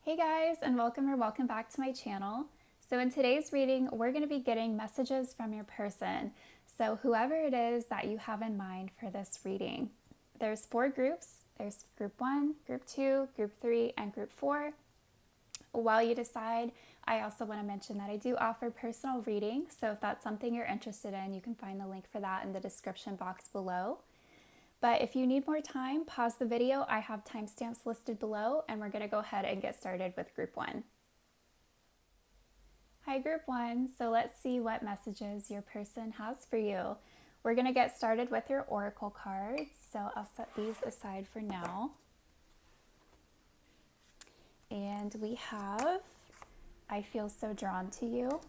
Hey guys, and welcome back to my channel. So in today's reading, we're going to be getting messages from your person. So whoever it is that you have in mind for this reading. There's 4 groups. There's group 1, group 2, group 3, and group 4. While you decide, I also want to mention that I do offer personal readings. So if that's something you're interested in, you can find the link for that in the description box below. But if you need more time, pause the video. I have timestamps listed below, and we're going to go ahead and get started with group 1. Hi, group 1. So let's see what messages your person has for you. We're going to get started with your oracle cards. So I'll set these aside for now. And we have, I feel so drawn to you.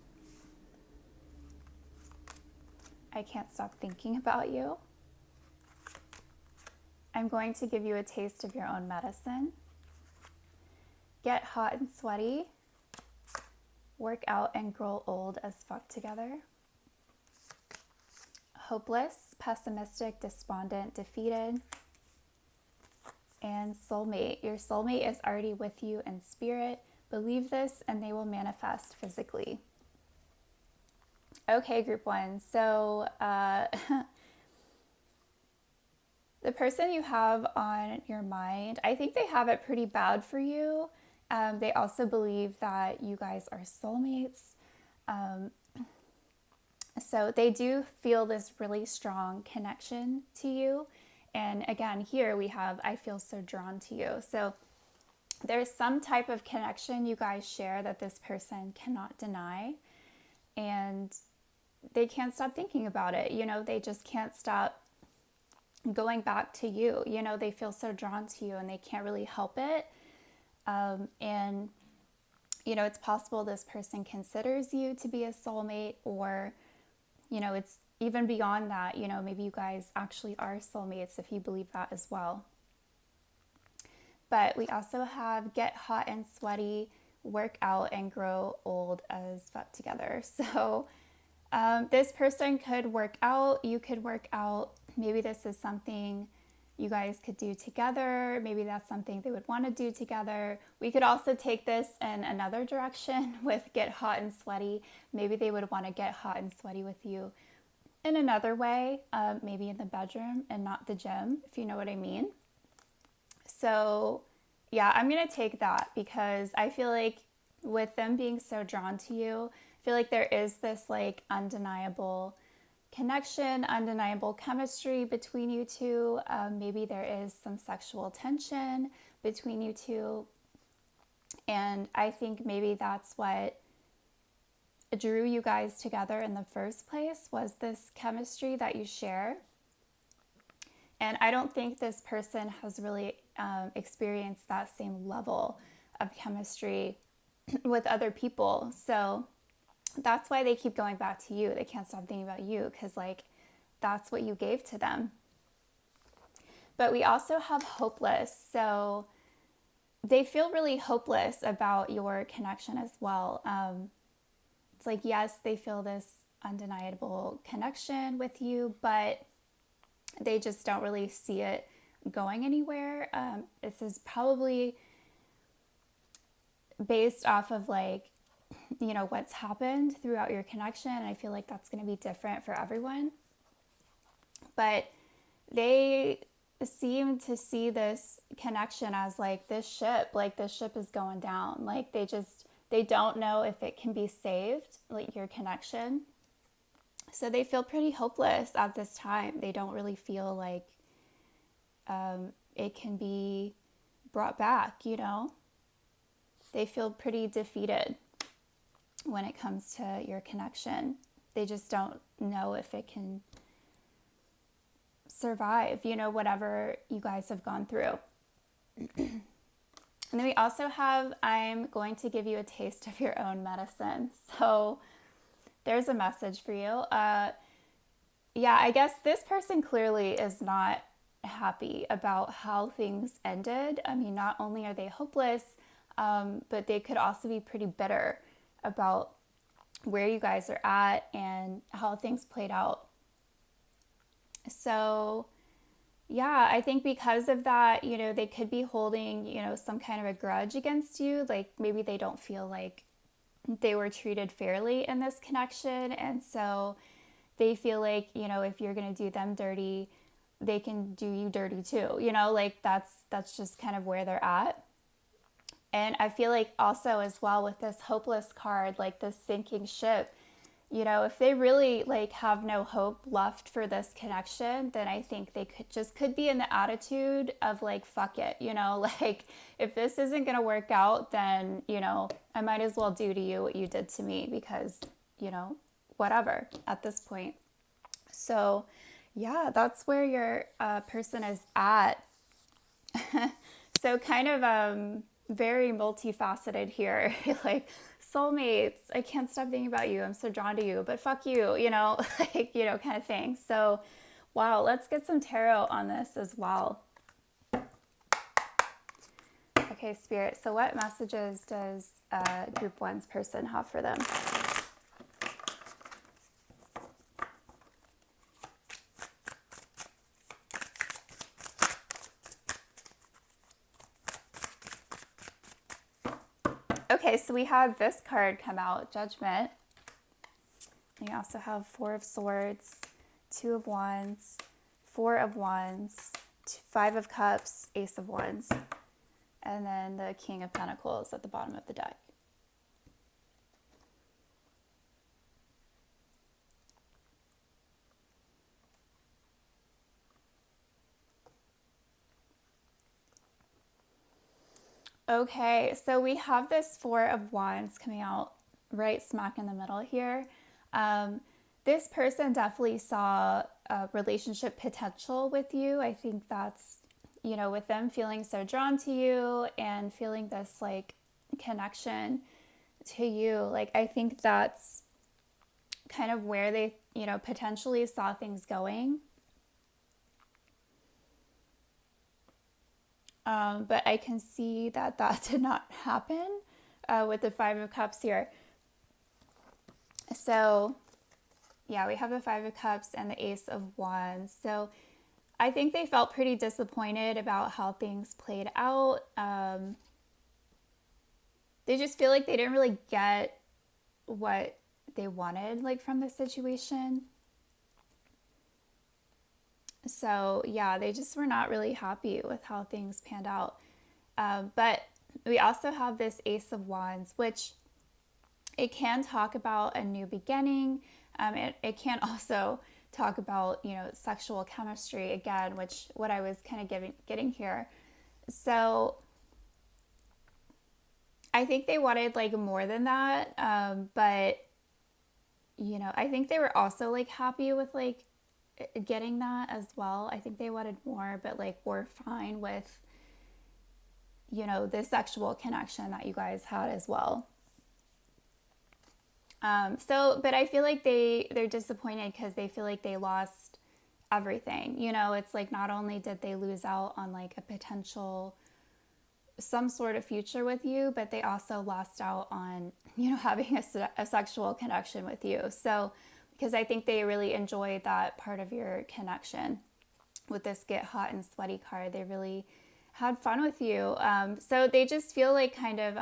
I can't stop thinking about you. I'm going to give you a taste of your own medicine. Get hot and sweaty. Work out and grow old as fuck together. Hopeless, pessimistic, despondent, defeated. And soulmate. Your soulmate is already with you in spirit. Believe this and they will manifest physically. Okay, group 1. So, the person you have on your mind, I think they have it pretty bad for you. They also believe that you guys are soulmates. So they do feel this really strong connection to you. And again, here we have, I feel so drawn to you. So there's some type of connection you guys share that this person cannot deny. And they can't stop thinking about it. You know, they just can't stop going back to you. You know, they feel so drawn to you and they can't really help it. And, you know, it's possible this person considers you to be a soulmate, or, you know, it's even beyond that. You know, maybe you guys actually are soulmates if you believe that as well. But we also have get hot and sweaty, work out and grow old as fuck together. So this person could work out, you could work out. Maybe this is something you guys could do together. Maybe that's something they would want to do together. We could also take this in another direction with get hot and sweaty. Maybe they would want to get hot and sweaty with you in another way, maybe in the bedroom and not the gym, if you know what I mean. So yeah, I'm going to take that because I feel like with them being so drawn to you, I feel like there is this like undeniable connection, undeniable chemistry between you two. Maybe there is some sexual tension between you two. And I think maybe that's what drew you guys together in the first place, was this chemistry that you share. And I don't think this person has really experienced that same level of chemistry with other people. So that's why they keep going back to you. They can't stop thinking about you because, like, that's what you gave to them. But we also have hopeless. So they feel really hopeless about your connection as well. It's like, yes, they feel this undeniable connection with you, but they just don't really see it going anywhere. This is probably based off of like, you know, what's happened throughout your connection. I feel like that's going to be different for everyone. But they seem to see this connection as like this ship is going down. Like they don't know if it can be saved, like your connection. So they feel pretty hopeless at this time. They don't really feel like it can be brought back, you know? They feel pretty defeated when it comes to your connection. They just don't know if it can survive, you know, whatever you guys have gone through. And then we also have, I'm going to give you a taste of your own medicine. So there's a message for you. Yeah, I guess this person clearly is not happy about how things ended. I mean, not only are they hopeless, but they could also be pretty bitter about where you guys are at and how things played out. So Yeah, I think because of that, they could be holding, some kind of a grudge against you. Like maybe they don't feel like they were treated fairly in this connection. And so they feel like, if you're going to do them dirty, they can do you dirty too. Like that's just kind of where they're at. And I feel like also as well with this hopeless card, like this sinking ship, if they really like have no hope left for this connection, then I think they could be in the attitude of like fuck it, like if this isn't going to work out, then, I might as well do to you what you did to me because, whatever at this point. So, yeah, that's where your person is at. So kind of very multifaceted here. Like soulmates, I can't stop thinking about you. I'm so drawn to you, but fuck you, like, kind of thing. So wow, let's get some tarot on this as well. Okay, Spirit. So what messages does group one's person have for them? Okay, so we have this card come out, Judgment. We also have Four of Swords, Two of Wands, Four of Wands, Five of Cups, Ace of Wands, and then the King of Pentacles at the bottom of the deck. Okay, so we have this Four of Wands coming out right smack in the middle here. This person definitely saw a relationship potential with you. I think that's, with them feeling so drawn to you and feeling this like connection to you. Like, I think that's kind of where they, potentially saw things going. But I can see that did not happen with the Five of Cups here. So, yeah, we have the Five of Cups and the Ace of Wands. So I think they felt pretty disappointed about how things played out. They just feel like they didn't really get what they wanted, like, from the situation. So, yeah, they just were not really happy with how things panned out. But we also have this Ace of Wands, which it can talk about a new beginning. It can also talk about, sexual chemistry again, which what I was kind of getting here. So I think they wanted like more than that. But, I think they were also like happy with like getting that as well. I think they wanted more, but like were fine with, the sexual connection that you guys had as well. But I feel like they're disappointed because they feel like they lost everything. It's like not only did they lose out on like a potential some sort of future with you, but they also lost out on, having a sexual connection with you. So, because I think they really enjoyed that part of your connection with this Get Hot and Sweaty card. They really had fun with you. So they just feel like kind of,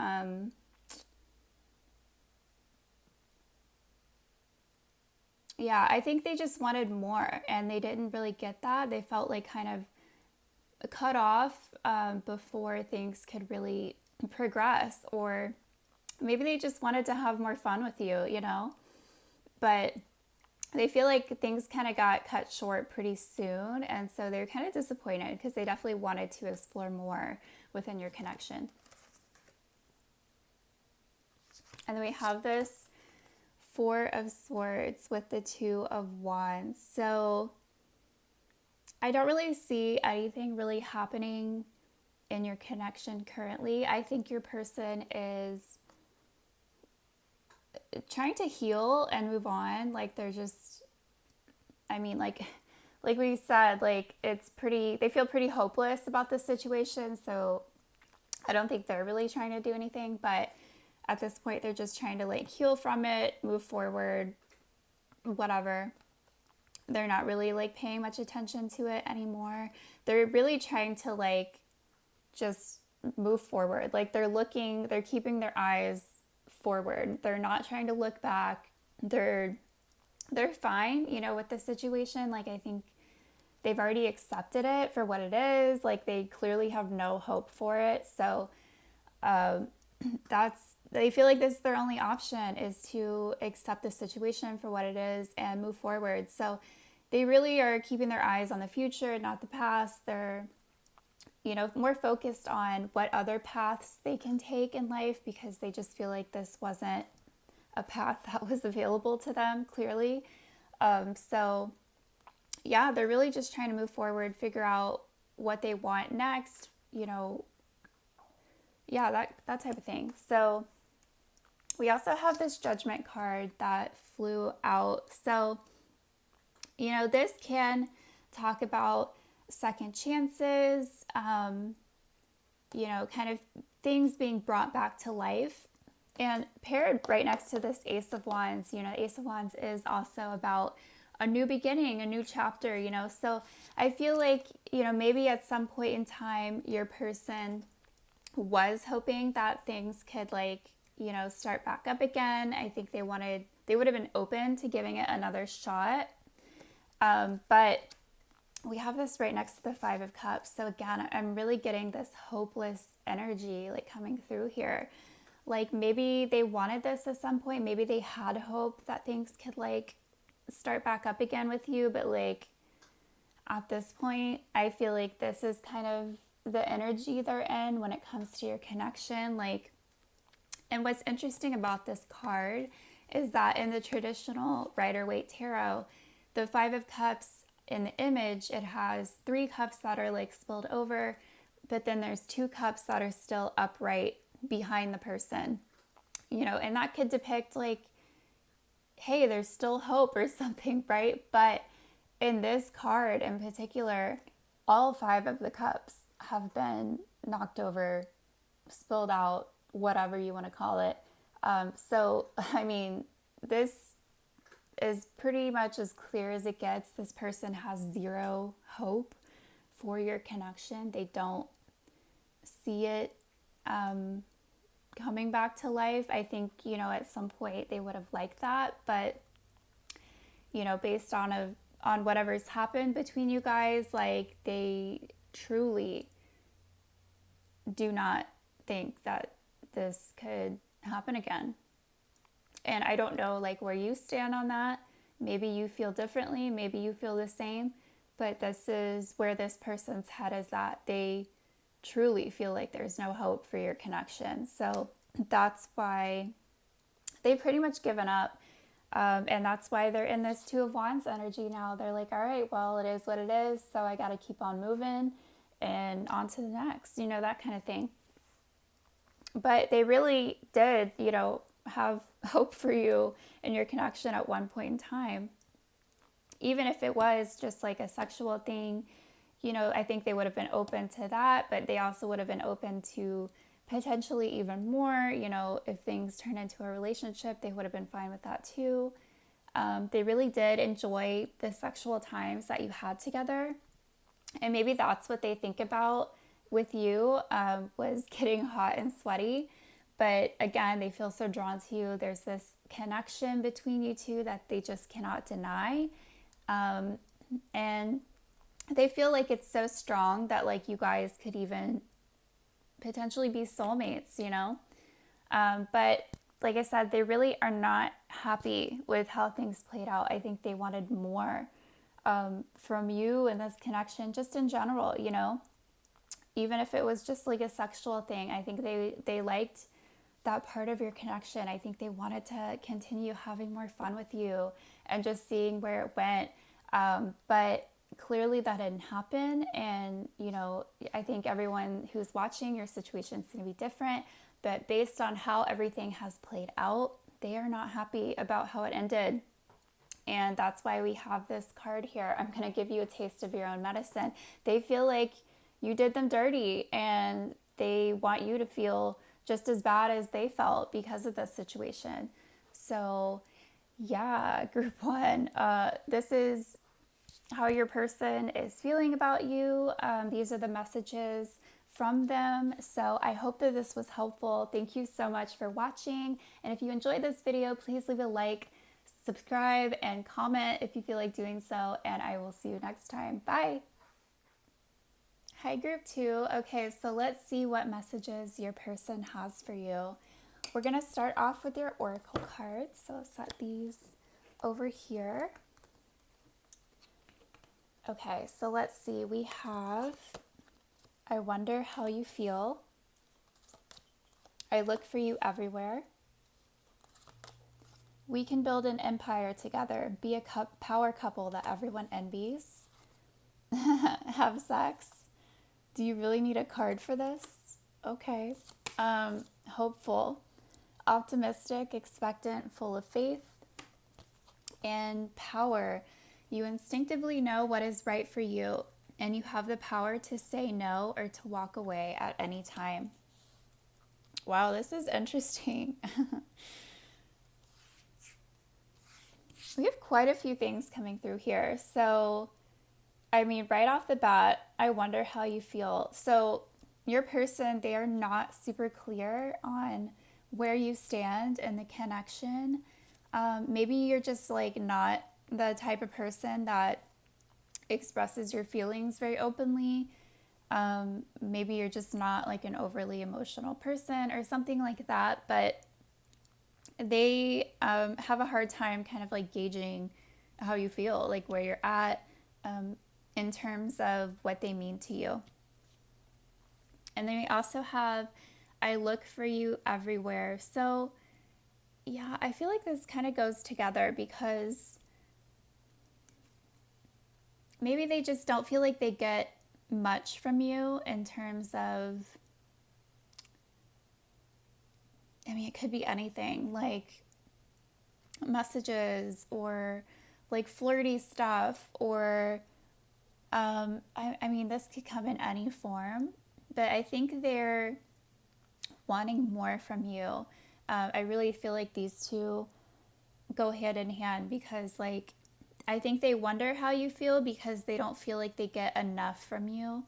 yeah, I think they just wanted more and they didn't really get that. They felt like kind of cut off before things could really progress, or maybe they just wanted to have more fun with you, but they feel like things kind of got cut short pretty soon. And so they're kind of disappointed because they definitely wanted to explore more within your connection. And then we have this Four of Swords with the Two of Wands. So I don't really see anything really happening in your connection currently. I think your person is trying to heal and move on. Like they're just, I mean, like we said, like they feel pretty hopeless about this situation. So I don't think they're really trying to do anything, but at this point they're just trying to like heal from it, move forward, whatever. They're not really like paying much attention to it anymore. they're really trying to like just move forward. Like they're keeping their eyes forward. They're not trying to look back. They're fine, with the situation. Like I think they've already accepted it for what it is. Like they clearly have no hope for it. So they feel like this is their only option, is to accept the situation for what it is and move forward. So they really are keeping their eyes on the future, not the past. They're, more focused on what other paths they can take in life, because they just feel like this wasn't a path that was available to them, clearly. So yeah, they're really just trying to move forward, figure out what they want next, yeah, that type of thing. So we also have this Judgment card that flew out. So, this can talk about second chances, kind of things being brought back to life. And paired right next to this Ace of Wands, Ace of Wands is also about a new beginning, a new chapter, So I feel like, maybe at some point in time, your person was hoping that things could start back up again. I think they would have been open to giving it another shot. But we have this right next to the Five of Cups. So again, I'm really getting this hopeless energy coming through here. Like maybe they wanted this at some point. Maybe they had hope that things could start back up again with you. But at this point, I feel like this is kind of the energy they're in when it comes to your connection. And what's interesting about this card is that in the traditional Rider-Waite Tarot, the Five of Cups in the image, it has 3 cups that are spilled over, but then there's 2 cups that are still upright behind the person, and that could depict hey, there's still hope or something, right? But in this card in particular, all 5 of the cups have been knocked over, spilled out, whatever you want to call it. So, I mean, this is pretty much as clear as it gets. This person has zero hope for your connection. They don't see it coming back to life. I think, at some point they would have liked that, but, based on whatever's happened between you guys, they truly do not think that this could happen again. And I don't know where you stand on that. Maybe you feel differently, maybe you feel the same, but this is where this person's head is at. They truly feel like there's no hope for your connection. So that's why they've pretty much given up. And that's why they're in this Two of Wands energy now. They're like, all right, well, it is what it is. So I got to keep on moving and on to the next, that kind of thing. But they really did, have hope for you and your connection at one point in time. Even if it was just a sexual thing, I think they would have been open to that, but they also would have been open to potentially even more, if things turn into a relationship, they would have been fine with that too. They really did enjoy the sexual times that you had together. And maybe that's what they think about with you, was getting hot and sweaty. But again, they feel so drawn to you. There's this connection between you two that they just cannot deny. And they feel like it's so strong that you guys could even potentially be soulmates, But like I said, they really are not happy with how things played out. I think they wanted more from you and this connection just in general, Even if it was just a sexual thing, I think they liked that part of your connection. I think they wanted to continue having more fun with you and just seeing where it went. But clearly that didn't happen. And, I think everyone who's watching, your situation is going to be different. But based on how everything has played out, they are not happy about how it ended. And that's why we have this card here. I'm going to give you a taste of your own medicine. They feel like you did them dirty, and they want you to feel just as bad as they felt because of this situation. So yeah, group 1, this is how your person is feeling about you. These are the messages from them. So I hope that this was helpful. Thank you so much for watching. And if you enjoyed this video, please leave a like, subscribe, and comment if you feel like doing so. And I will see you next time. Bye. Hi, group 2. Okay, so let's see what messages your person has for you. We're going to start off with your oracle cards. So set these over here. Okay, so let's see. We have, I wonder how you feel. I look for you everywhere. We can build an empire together. Be a power couple that everyone envies. Have sex. Do you really need a card for this? Okay. Hopeful, optimistic, expectant, full of faith, and power. You instinctively know what is right for you, and you have the power to say no or to walk away at any time. Wow, this is interesting. We have quite a few things coming through here. So, I mean, right off the bat, I wonder how you feel. So, your person, they are not super clear on where you stand in the connection. Maybe you're just like not the type of person that expresses your feelings very openly. Maybe you're just not like an overly emotional person or something like that, but they have a hard time kind of like gauging how you feel, like where you're at in terms of what they mean to you. And then we also have, I look for you everywhere. So yeah, I feel like this kind of goes together because maybe they just don't feel like they get much from you in terms of, I mean, it could be anything like messages or like flirty stuff or, I mean, this could come in any form, but I think they're wanting more from you. I really feel like these two go hand in hand because like, I think they wonder how you feel because they don't feel like they get enough from you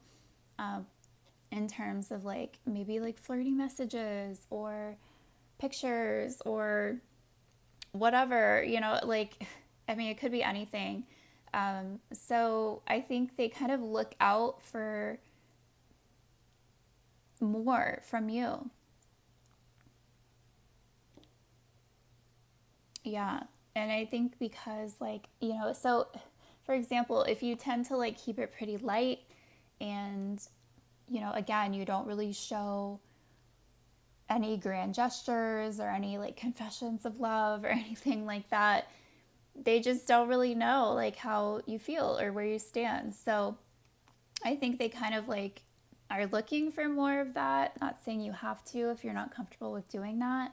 in terms of like maybe like flirty messages or pictures or whatever, you know, like, I mean, it could be anything. So I think they kind of look out for more from you. Yeah. And I think because, like, you know, so for example, if you tend to like keep it pretty light and, you know, again, you don't really show any grand gestures or any like confessions of love or anything like that, they just don't really know like how you feel or where you stand. So I think they kind of like are looking for more of that. Not saying you have to if you're not comfortable with doing that.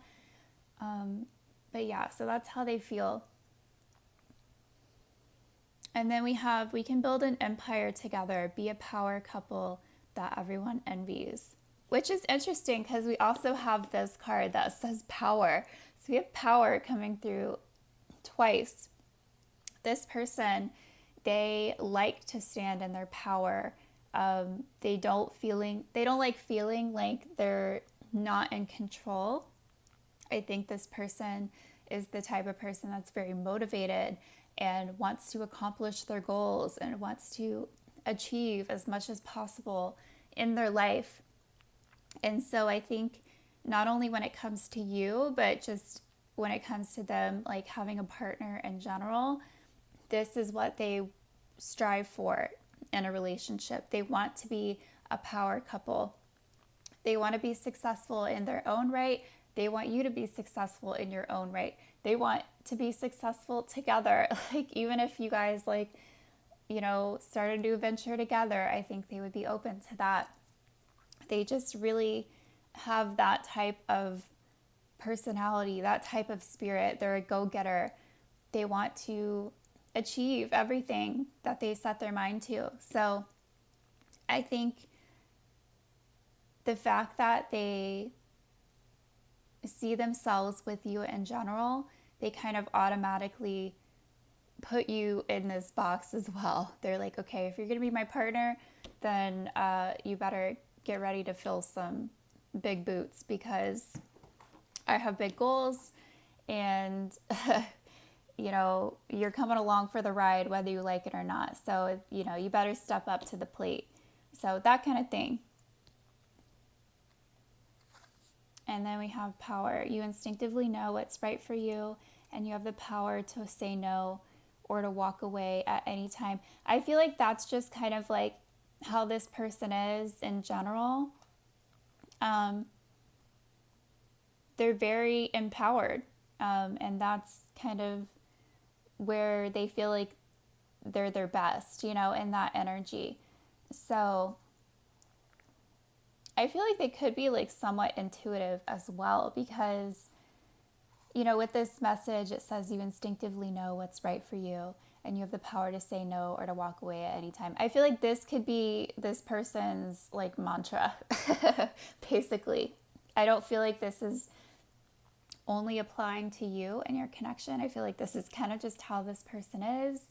But yeah, so that's how they feel. And then we have, we can build an empire together, be a power couple that everyone envies, which is interesting because we also have this card that says power. So we have power coming through twice. This person, they like to stand in their power. They don't like feeling like they're not in control. I think this person is the type of person that's very motivated and wants to accomplish their goals and wants to achieve as much as possible in their life. And so I think not only when it comes to you, but just when it comes to them, like having a partner in general, this is what they strive for in a relationship. They want to be a power couple. They want to be successful in their own right. They want you to be successful in your own right. They want to be successful together. Like, even if you guys, like, you know, start a new venture together, I think they would be open to that. They just really have that type of personality, that type of spirit. They're a go-getter. They want to achieve everything that they set their mind to. So I think the fact that they see themselves with you in general, they kind of automatically put you in this box as well. They're like, okay, if you're going to be my partner, then you better get ready to fill some big boots because I have big goals and you're coming along for the ride whether you like it or not. So, you better step up to the plate. So that kind of thing. And then we have power. You instinctively know what's right for you, and you have the power to say no or to walk away at any time. I feel like that's just kind of like how this person is in general. They're very empowered, and that's kind of where they feel like they're their best, in that energy. So I feel like they could be like somewhat intuitive as well because, with this message, it says you instinctively know what's right for you and you have the power to say no or to walk away at any time. I feel like this could be this person's like mantra, basically. I don't feel like this is only applying to you and your connection. I feel like this is kind of just how this person is.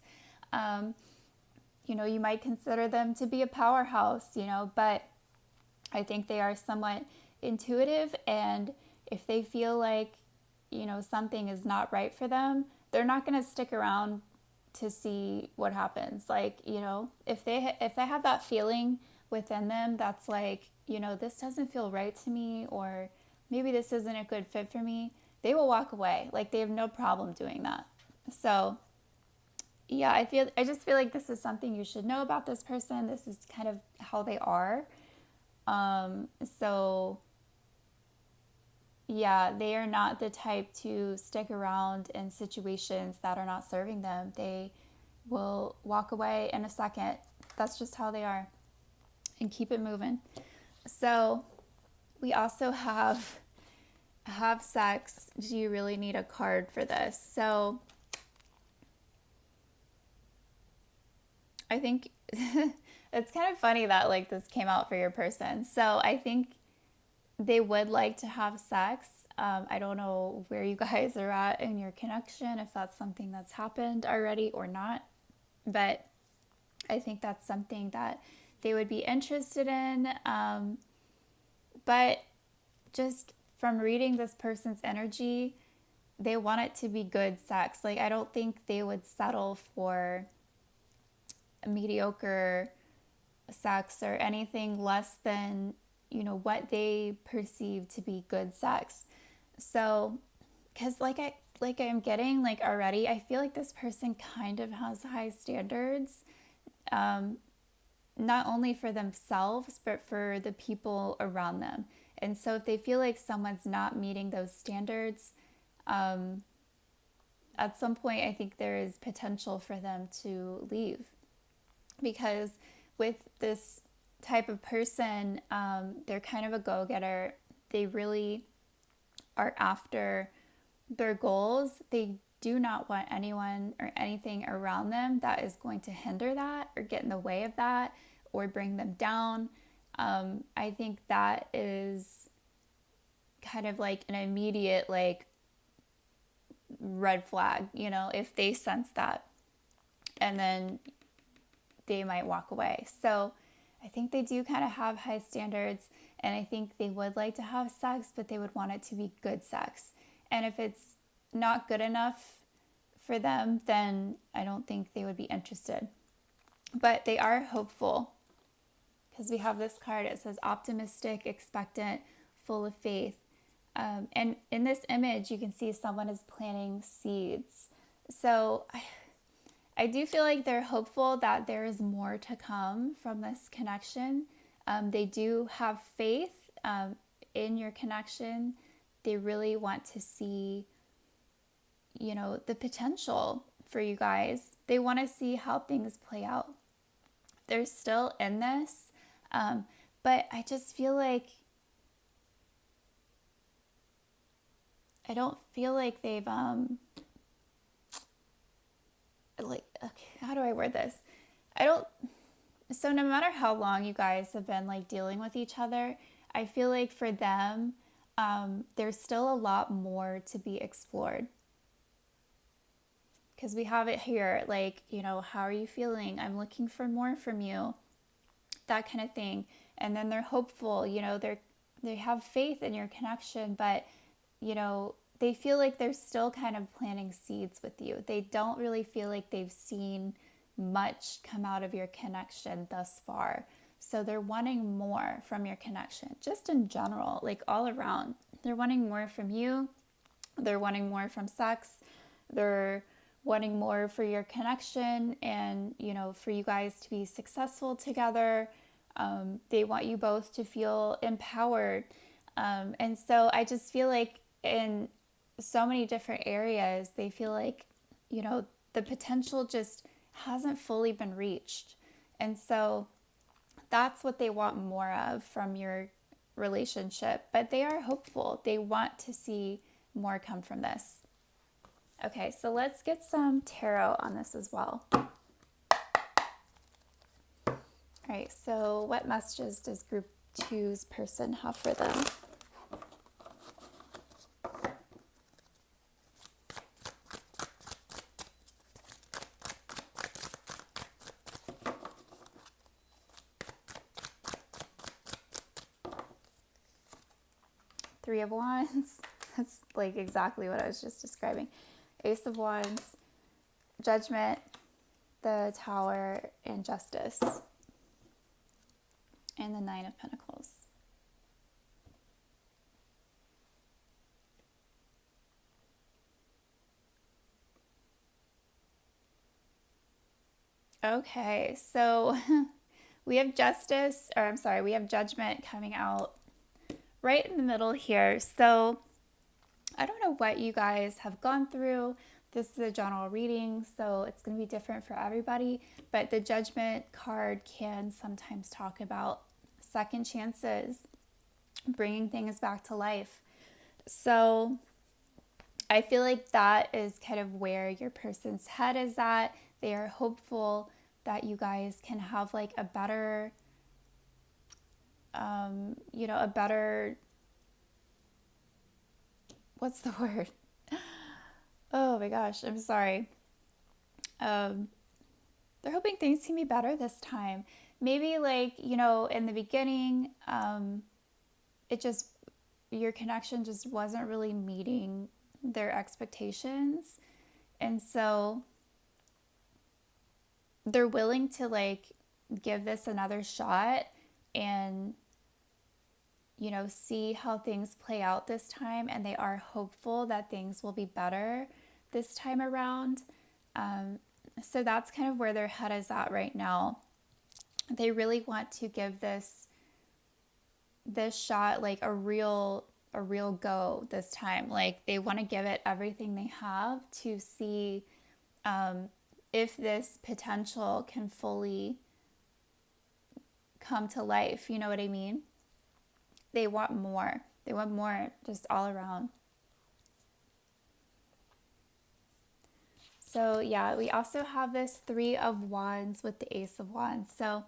You might consider them to be a powerhouse, but I think they are somewhat intuitive, and if they feel like, something is not right for them, they're not going to stick around to see what happens. Like, if they have that feeling within them that's like, this doesn't feel right to me, or maybe this isn't a good fit for me, they will walk away. Like, they have no problem doing that. So, yeah, I just feel like this is something you should know about this person. This is kind of how they are. So yeah, they are not the type to stick around in situations that are not serving them. They will walk away in a second. That's just how they are, and keep it moving. So we also have sex. Do you really need a card for this? So I think it's kind of funny that like this came out for your person. So I think they would like to have sex. I don't know where you guys are at in your connection, if that's something that's happened already or not, but I think that's something that they would be interested in. But just from reading this person's energy, they want it to be good sex. Like, I don't think they would settle for a mediocre sex or anything less than what they perceive to be good sex. So because I'm getting like already, I feel like this person kind of has high standards, not only for themselves but for the people around them. And so if they feel like someone's not meeting those standards, at some point I think there is potential for them to leave, because with this type of person, they're kind of a go-getter. They really are after their goals. They do not want anyone or anything around them that is going to hinder that or get in the way of that or bring them down. I think that is kind of like an immediate like red flag, if they sense that, and then they might walk away. So I think they do kind of have high standards, and I think they would like to have sex, but they would want it to be good sex. And if it's not good enough for them, then I don't think they would be interested. But they are hopeful, because we have this card. It says optimistic, expectant, full of faith. And in this image, you can see someone is planting seeds. So I do feel like they're hopeful that there is more to come from this connection. They do have faith in your connection. They really want to see, the potential for you guys. They want to see how things play out. They're still in this, but I just feel like I don't feel like they've like, okay, how do I word this? So no matter how long you guys have been like dealing with each other, I feel like for them, there's still a lot more to be explored. because we have it here, like, how are you feeling? I'm looking for more from you, that kind of thing. And then they're hopeful, they have faith in your connection, but, they feel like they're still kind of planting seeds with you. They don't really feel like they've seen much come out of your connection thus far. So they're wanting more from your connection, just in general, like all around. They're wanting more from you. They're wanting more from sex. They're wanting more for your connection and, for you guys to be successful together. They want you both to feel empowered. And so I just feel like in so many different areas, they feel like, the potential just hasn't fully been reached. And so that's what they want more of from your relationship. But they are hopeful. They want to see more come from this. Okay, so let's get some tarot on this as well. All right, so what messages does group 2's person have for them? Three of Wands. That's like exactly what I was just describing. Ace of Wands, Judgment, the Tower, and Justice. And the Nine of Pentacles. Okay, so we have we have Judgment coming out right in the middle here. So I don't know what you guys have gone through. This is a general reading, so it's going to be different for everybody. But the Judgment card can sometimes talk about second chances, bringing things back to life. So I feel like that is kind of where your person's head is at. They are hopeful that you guys can have like a better, what's the word? Oh my gosh, I'm sorry. They're hoping things can be better this time. Maybe like, in the beginning, your connection just wasn't really meeting their expectations. And so they're willing to like give this another shot and, see how things play out this time. And they are hopeful that things will be better this time around. So that's kind of where their head is at right now. They really want to give this shot like a real go this time. Like they want to give it everything they have to see if this potential can fully come to life. You know what I mean? They want more. They want more just all around. So yeah, we also have this Three of Wands with the Ace of Wands. So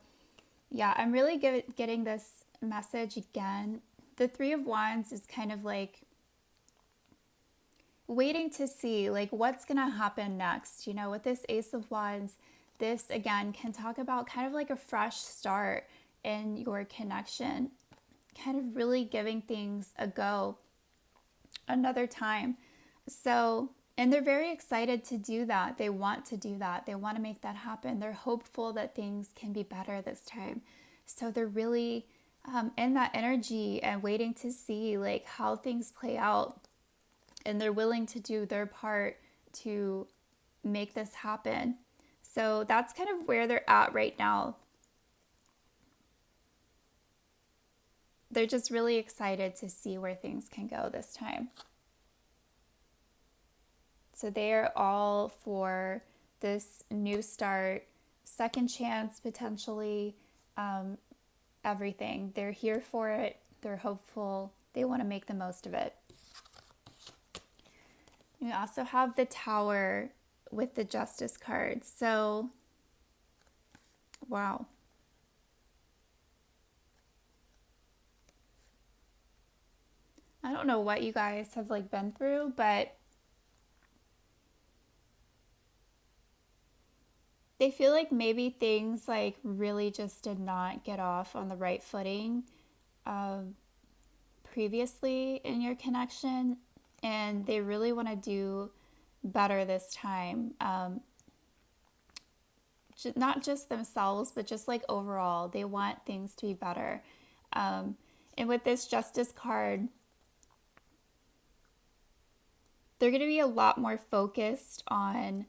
yeah, I'm really getting this message again. The Three of Wands is kind of like waiting to see like what's going to happen next. With this Ace of Wands, this again can talk about kind of like a fresh start in your connection, kind of really giving things a go another time. So, and they're very excited to do that. They want to do that. They want to make that happen. They're hopeful that things can be better this time. So they're really in that energy and waiting to see like how things play out. And they're willing to do their part to make this happen. So that's kind of where they're at right now. They're just really excited to see where things can go this time. So they are all for this new start, second chance, potentially, everything. They're here for it. They're hopeful. They want to make the most of it. We also have the Tower with the Justice card. So, wow. I don't know what you guys have like been through, but They feel like maybe things like really just did not get off on the right footing um, previously in your connection, and they really want to do better this time. Not just themselves, but just like overall, they want things to be better. Um, and with this Justice card, they're going to be a lot more focused on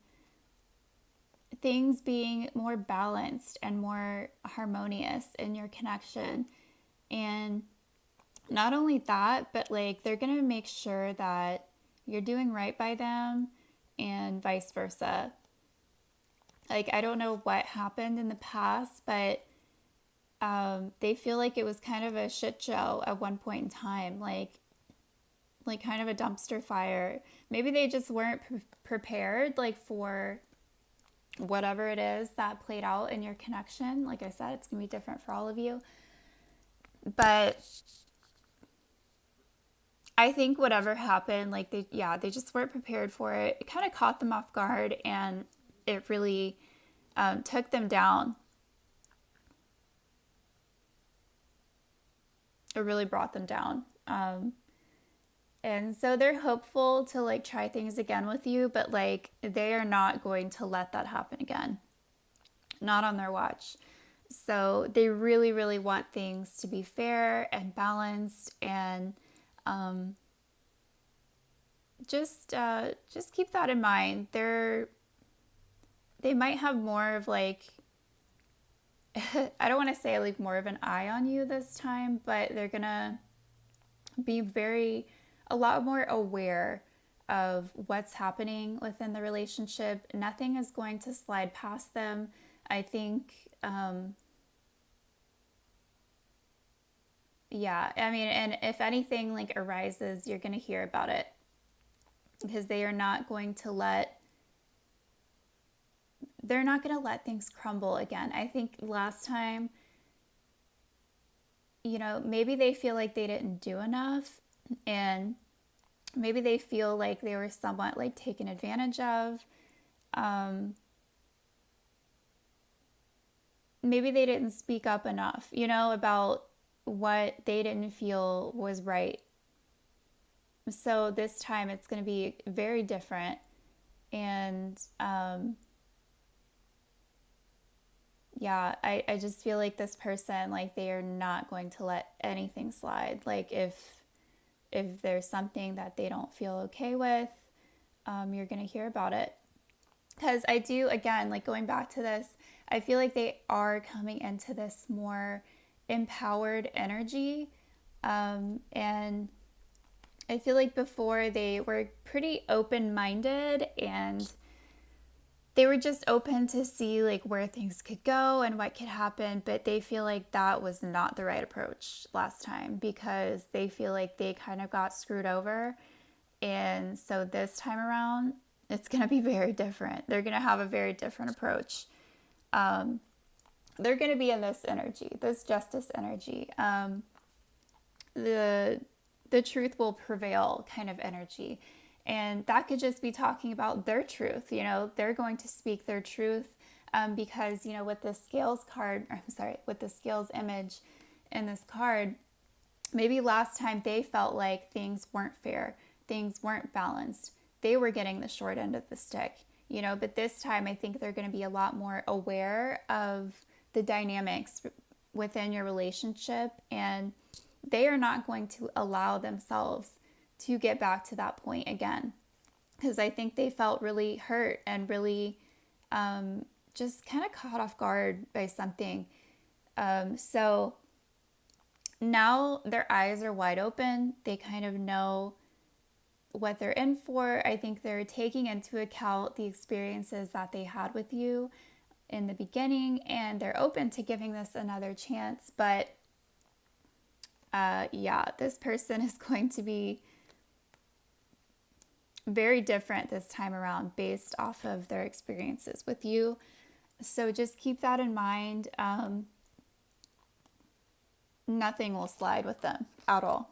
things being more balanced and more harmonious in your connection. And not only that, but like they're going to make sure that you're doing right by them and vice versa. Like, I don't know what happened in the past, but they feel like it was kind of a shit show at one point in time, like kind of a dumpster fire. Maybe they just weren't prepared, like for whatever it is that played out in your connection. Like I said, it's gonna be different for all of you, but I think whatever happened, like they just weren't prepared for it. It kind of caught them off guard, and it really took them down. It really brought them down. And so they're hopeful to like try things again with you, but like they are not going to let that happen again. Not on their watch. So they really, really want things to be fair and balanced, and um, just keep that in mind. They might have more of like I don't want to say like more of an eye on you this time, but they're gonna be a lot more aware of what's happening within the relationship. Nothing is going to slide past them. I think, yeah, I mean, and if anything like arises, you're going to hear about it because they're not going to let things crumble again. I think last time, maybe they feel like they didn't do enough, and maybe they feel like they were somewhat like taken advantage of. Um, Maybe they didn't speak up enough, about what they didn't feel was right. So this time it's going to be very different. And yeah, I just feel like this person, like they are not going to let anything slide. Like if there's something that they don't feel okay with, you're going to hear about it. Because I do, again, like going back to this, I feel like they are coming into this more empowered energy. And I feel like before they were pretty open minded, and they were just open to see like where things could go and what could happen, but they feel like that was not the right approach last time because they feel like they kind of got screwed over. And so this time around, it's going to be very different. They're going to have a very different approach. They're going to be in this energy, this justice energy. The truth will prevail kind of energy. And that could just be talking about their truth. They're going to speak their truth because, with the scales card, with the scales image in this card, maybe last time they felt like things weren't fair, things weren't balanced. They were getting the short end of the stick, but this time I think they're going to be a lot more aware of the dynamics within your relationship, and they are not going to allow themselves to get back to that point again, because I think they felt really hurt and really just kind of caught off guard by something. So now their eyes are wide open. They kind of know what they're in for. I think they're taking into account the experiences that they had with you in the beginning, and they're open to giving this another chance. But yeah, this person is going to be very different this time around based off of their experiences with you. So just keep that in mind. Nothing will slide with them at all.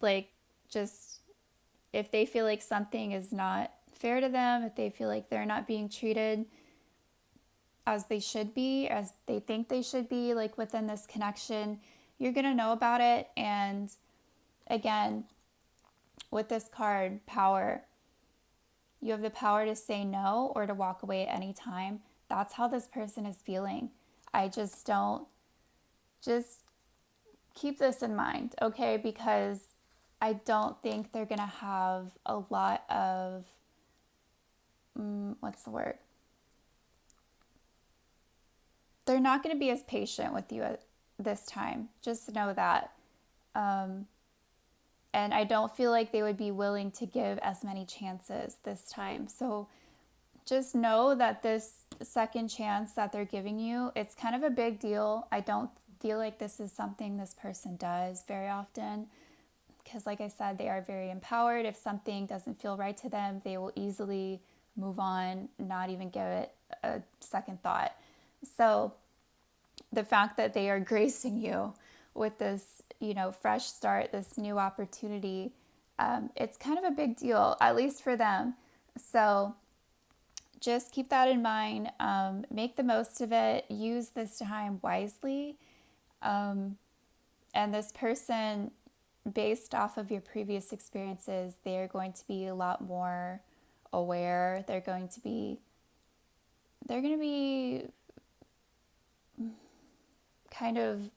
Like, just if they feel like something is not fair to them, if they feel like they're not being treated as they should be, as they think they should be, like within this connection, you're going to know about it. And again, with this card, power, you have the power to say no or to walk away at any time. That's how this person is feeling. I just don't, just keep this in mind, okay? Because I don't think they're going to have a lot of, what's the word? They're not going to be as patient with you at this time. Just know that. And I don't feel like they would be willing to give as many chances this time. So just know that this second chance that they're giving you, it's kind of a big deal. I don't feel like this is something this person does very often because, like I said, they are very empowered. If something doesn't feel right to them, they will easily move on, not even give it a second thought. So the fact that they are gracing you with this, fresh start, this new opportunity, it's kind of a big deal, at least for them. So just keep that in mind. Make the most of it. Use this time wisely. And this person, based off of your previous experiences, they're going to be a lot more aware. They're going to be kind of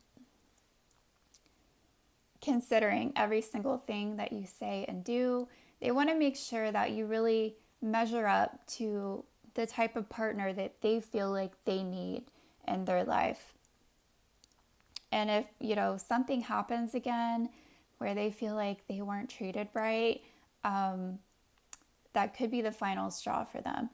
considering every single thing that you say and do. They want to make sure that you really measure up to the type of partner that they feel like they need in their life. And if, something happens again where they feel like they weren't treated right, that could be the final straw for them,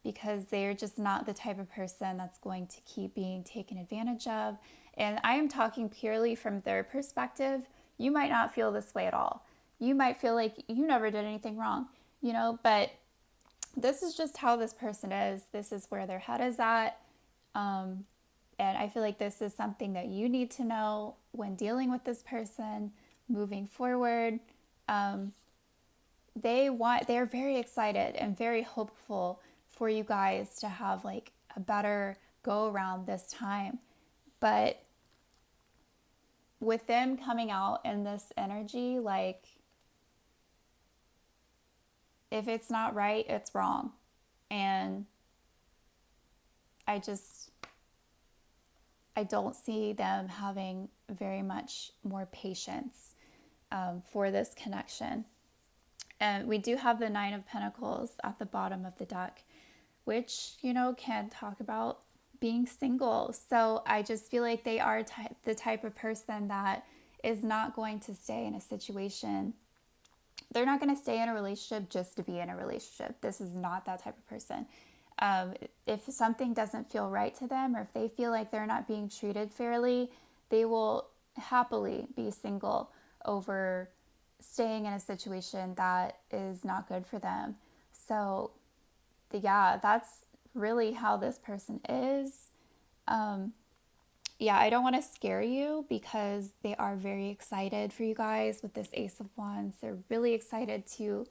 because they're just not the type of person that's going to keep being taken advantage of. And I am talking purely from their perspective. You might not feel this way at all. You might feel like you never did anything wrong, but this is just how this person is. This is where their head is at. And I feel like this is something that you need to know when dealing with this person moving forward. They're very excited and very hopeful for you guys to have like a better go around this time. But with them coming out in this energy, like, if it's not right, it's wrong. And I don't see them having very much more patience for this connection. And we do have the Nine of Pentacles at the bottom of the deck, which, can talk about being single. So I just feel like they are the type of person that is not going to stay in a situation. They're not going to stay in a relationship just to be in a relationship. This is not that type of person. If something doesn't feel right to them, or if they feel like they're not being treated fairly, they will happily be single over staying in a situation that is not good for them. So yeah, that's really how this person is. I don't want to scare you, because they are very excited for you guys with this Ace of Wands. They're really excited to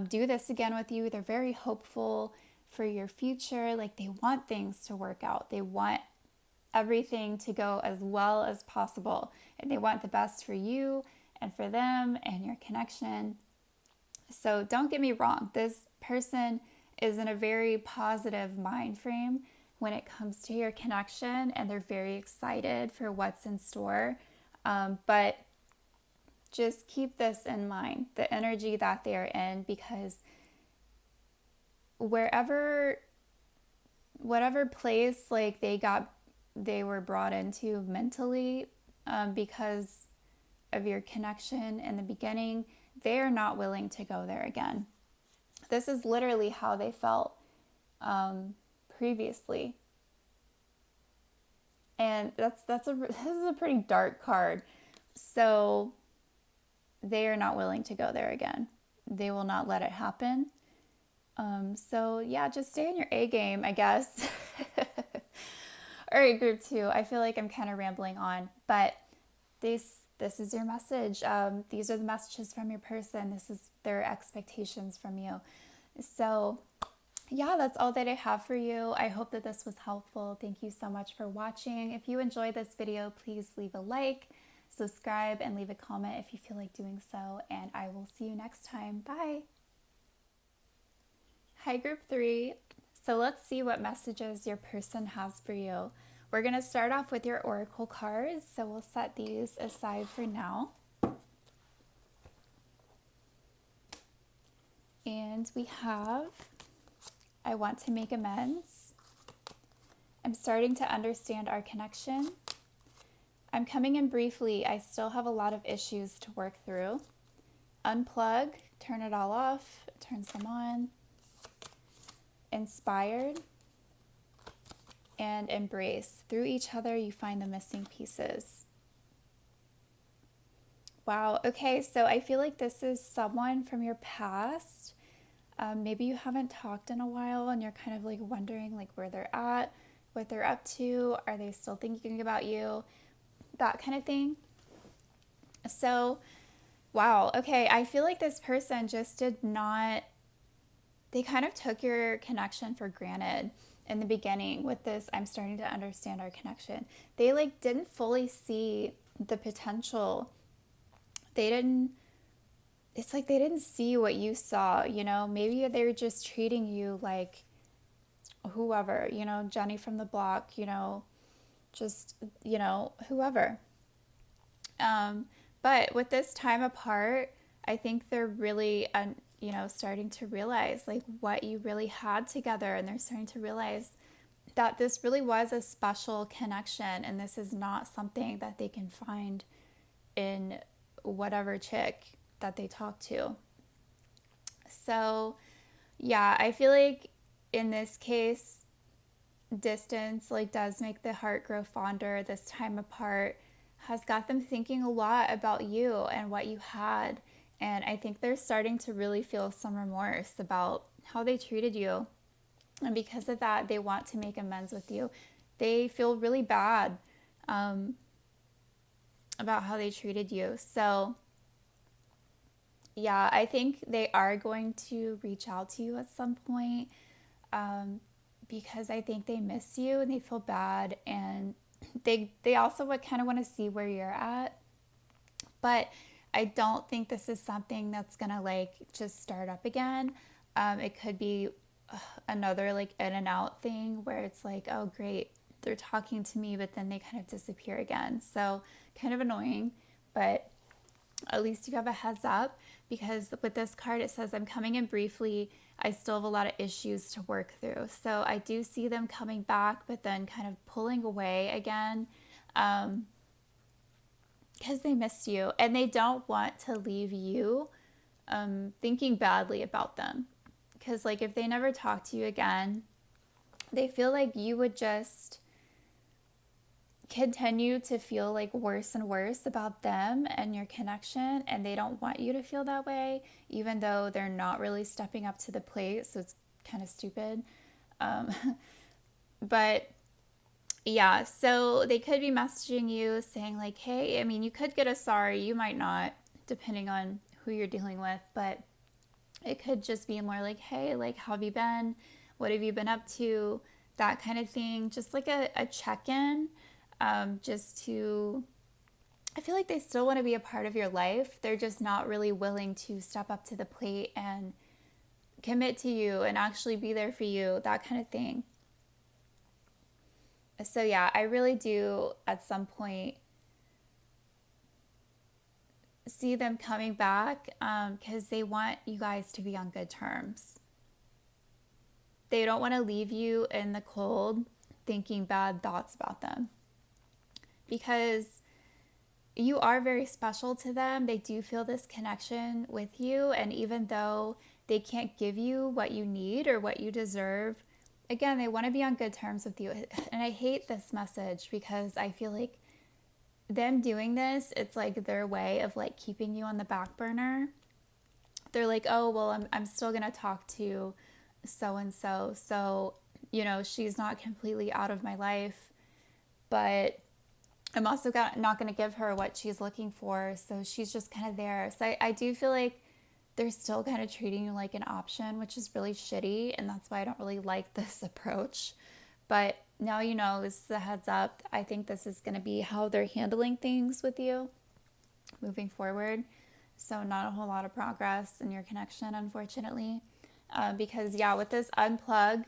do this again with you. They're very hopeful for your future. Like, they want things to work out. They want everything to go as well as possible. And they want the best for you and for them and your connection. So don't get me wrong. This person is in a very positive mind frame when it comes to your connection, and they're very excited for what's in store. But just keep this in mind, the energy that they're in, because whatever place like they were brought into mentally, because of your connection in the beginning, they are not willing to go there again. This is literally how they felt previously. And this is a pretty dark card. So they are not willing to go there again. They will not let it happen. So yeah, just stay in your A game, I guess. All right, group 2. I feel like I'm kind of rambling on, but this is your message. These are the messages from your person. This is their expectations from you. So yeah, that's all that I have for you. I hope that this was helpful. Thank you so much for watching. If you enjoyed this video, please leave a like, subscribe, and leave a comment if you feel like doing so. And I will see you next time. Bye. Hi, group 3. So let's see what messages your person has for you. We're going to start off with your oracle cards. So we'll set these aside for now. And we have, I want to make amends. I'm starting to understand our connection. I'm coming in briefly. I still have a lot of issues to work through. Unplug, turn it all off, turn some on. Inspired and embrace. Through each other, you find the missing pieces. Wow. Okay, so I feel like this is someone from your past. Maybe you haven't talked in a while and you're kind of like wondering like where they're at, what they're up to. Are they still thinking about you? That kind of thing. So, wow. Okay, I feel like this person just did not, they kind of took your connection for granted in the beginning with this. I'm starting to understand our connection. They like didn't fully see the potential. It's like they didn't see what you saw, you know? Maybe they were just treating you like whoever, you know, Jenny from the block, you know, just, you know, whoever. But with this time apart, I think they're really, you know, starting to realize like what you really had together. And they're starting to realize that this really was a special connection. And this is not something that they can find in whatever chick that they talk to. So, yeah, I feel like in this case, distance like does make the heart grow fonder. This time apart has got them thinking a lot about you and what you had. And I think they're starting to really feel some remorse about how they treated you. And because of that, they want to make amends with you. They feel really bad about how they treated you. So, yeah, I think they are going to reach out to you at some point because I think they miss you and they feel bad. And they also would kind of want to see where you're at. But I don't think this is something that's going to like just start up again. It could be another like in and out thing where it's like, oh, great, they're talking to me, but then they kind of disappear again. So kind of annoying, but at least you have a heads up because with this card, it says, I'm coming in briefly. I still have a lot of issues to work through. So I do see them coming back, but then kind of pulling away again because they miss you and they don't want to leave you thinking badly about them. Because like if they never talk to you again, they feel like you would just continue to feel like worse and worse about them and your connection, and they don't want you to feel that way, even though they're not really stepping up to the plate. So it's kind of stupid. But yeah, so they could be messaging you saying like, hey, I mean, you could get a sorry, you might not, depending on who you're dealing with, but it could just be more like, hey, like, how have you been? What have you been up to? That kind of thing. Just like a check-in, just to, I feel like they still want to be a part of your life. They're just not really willing to step up to the plate and commit to you and actually be there for you, that kind of thing. So yeah, I really do at some point see them coming back because they want you guys to be on good terms. They don't want to leave you in the cold thinking bad thoughts about them because you are very special to them. They do feel this connection with you, and even though they can't give you what you need or what you deserve, again, they want to be on good terms with you. And I hate this message because I feel like them doing this, it's like their way of like keeping you on the back burner. They're like, oh, well, I'm still going to talk to so-and-so. So, you know, she's not completely out of my life, but I'm also not going to give her what she's looking for. So she's just kind of there. So I do feel like they're still kind of treating you like an option, which is really shitty. And that's why I don't really like this approach. But now you know, this is a heads up. I think this is going to be how they're handling things with you moving forward. So not a whole lot of progress in your connection, unfortunately. Because yeah, with this unplug,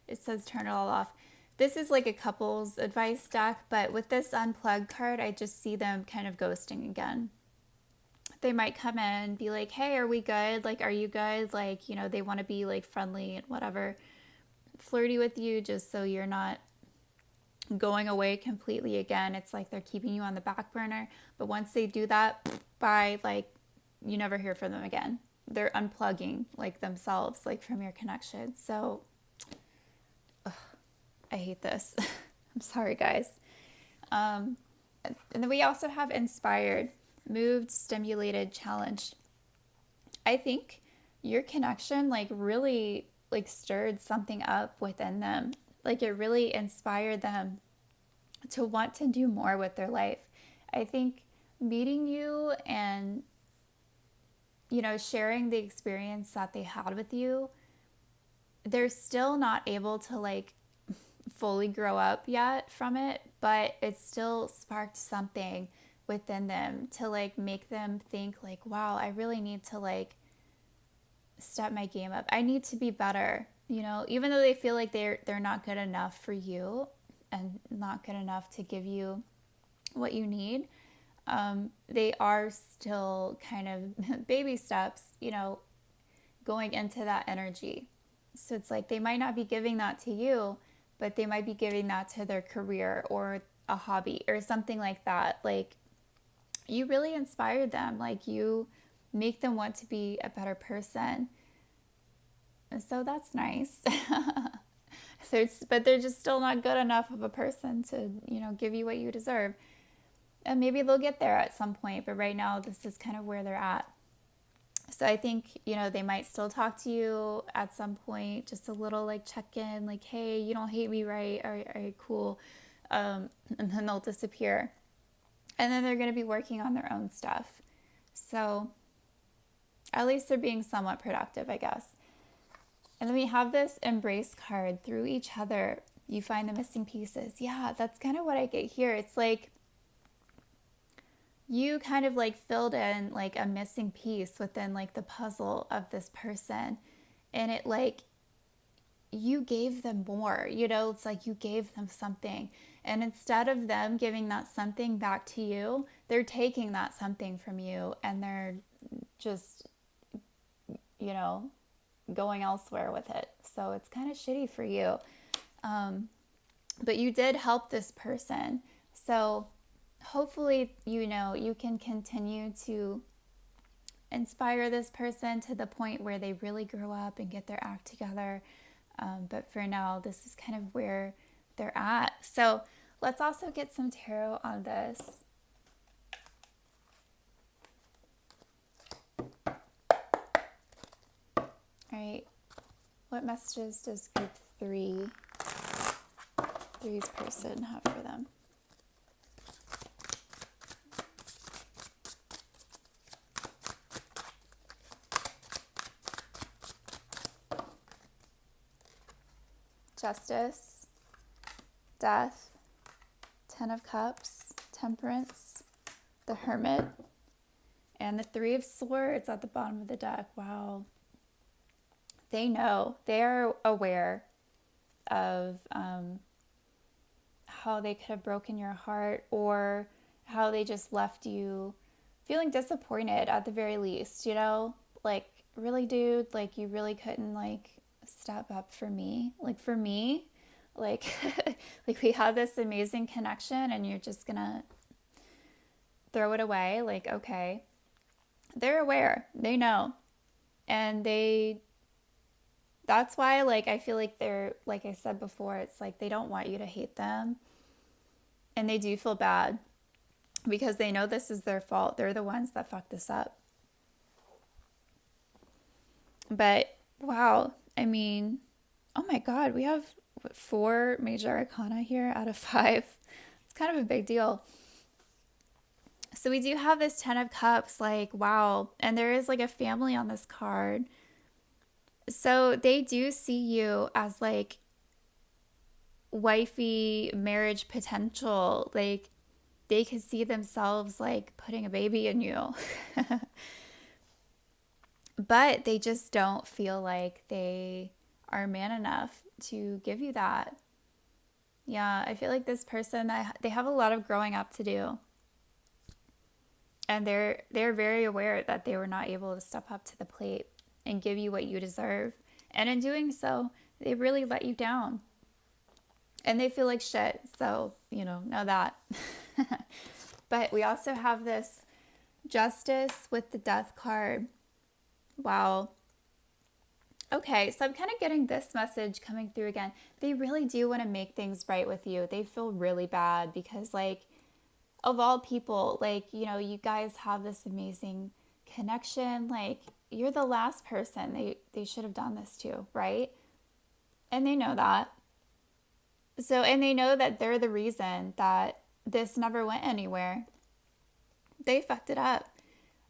it says turn it all off. This is like a couple's advice deck, but with this unplug card, I just see them kind of ghosting again. They might come in, be like, hey, are we good? Like, are you good? Like, you know, they want to be like friendly and whatever, flirty with you just so you're not going away completely again. It's like they're keeping you on the back burner. But once they do that, bye, like, you never hear from them again. They're unplugging like themselves, like from your connection. So, I hate this. I'm sorry, guys. And then we also have inspired, moved, stimulated, challenged. I think your connection like really like stirred something up within them. Like it really inspired them to want to do more with their life. I think meeting you and, you know, sharing the experience that they had with you, they're still not able to like fully grow up yet from it, but it still sparked something within them to like make them think like, wow, I really need to like step my game up. I need to be better, you know, even though they feel like they're not good enough for you and not good enough to give you what you need. They are still kind of baby steps, you know, going into that energy. So it's like they might not be giving that to you, but they might be giving that to their career or a hobby or something like that. Like you really inspired them. Like you make them want to be a better person. And so that's nice. But they're just still not good enough of a person to, you know, give you what you deserve. And maybe they'll get there at some point, but right now this is kind of where they're at. So I think, you know, they might still talk to you at some point, just a little like check in, like, hey, you don't hate me, right? All right, cool. And then they'll disappear. And then they're going to be working on their own stuff. So at least they're being somewhat productive, I guess. And then we have this embrace card. Through each other, you find the missing pieces. Yeah, that's kind of what I get here. It's like you kind of like filled in like a missing piece within like the puzzle of this person. And it like, you gave them more, you know, it's like you gave them something. And instead of them giving that something back to you, they're taking that something from you and they're just, you know, going elsewhere with it. So it's kind of shitty for you. But you did help this person. So hopefully, you know, you can continue to inspire this person to the point where they really grow up and get their act together. But for now, this is kind of where they're at. So let's also get some tarot on this. All right. What messages does group three's person have for them? Justice, Death, Ten of Cups, Temperance, the Hermit, and the Three of Swords at the bottom of the deck. Wow. They know. They're aware of how they could have broken your heart or how they just left you feeling disappointed at the very least, you know? Like, really, dude, like, you really couldn't, like, step up for me. Like, for me, like, like, we had this amazing connection and you're just gonna throw it away. Like, okay. They're aware. They know. And that's why, like, I feel like they're, like I said before, it's like they don't want you to hate them. And they do feel bad because they know this is their fault. They're the ones that fucked this up. But, wow, I mean, oh my God, we have 4 major arcana here out of 5. It's kind of a big deal. So we do have this 10 of cups, like, wow. And there is like a family on this card. So they do see you as like wifey marriage potential. Like they could see themselves like putting a baby in you. But they just don't feel like they are man enough to give you that. Yeah, I feel like this person, they have a lot of growing up to do. And they're very aware that they were not able to step up to the plate and give you what you deserve. And in doing so, they really let you down. And they feel like shit. So, know that. But we also have this justice with the death card. Wow. Okay, so I'm kind of getting this message coming through again. They really do want to make things right with you. They feel really bad because, like, of all people, like, you guys have this amazing connection. Like, you're the last person they should have done this to, right? And they know that. So, and they know that they're the reason that this never went anywhere. They fucked it up.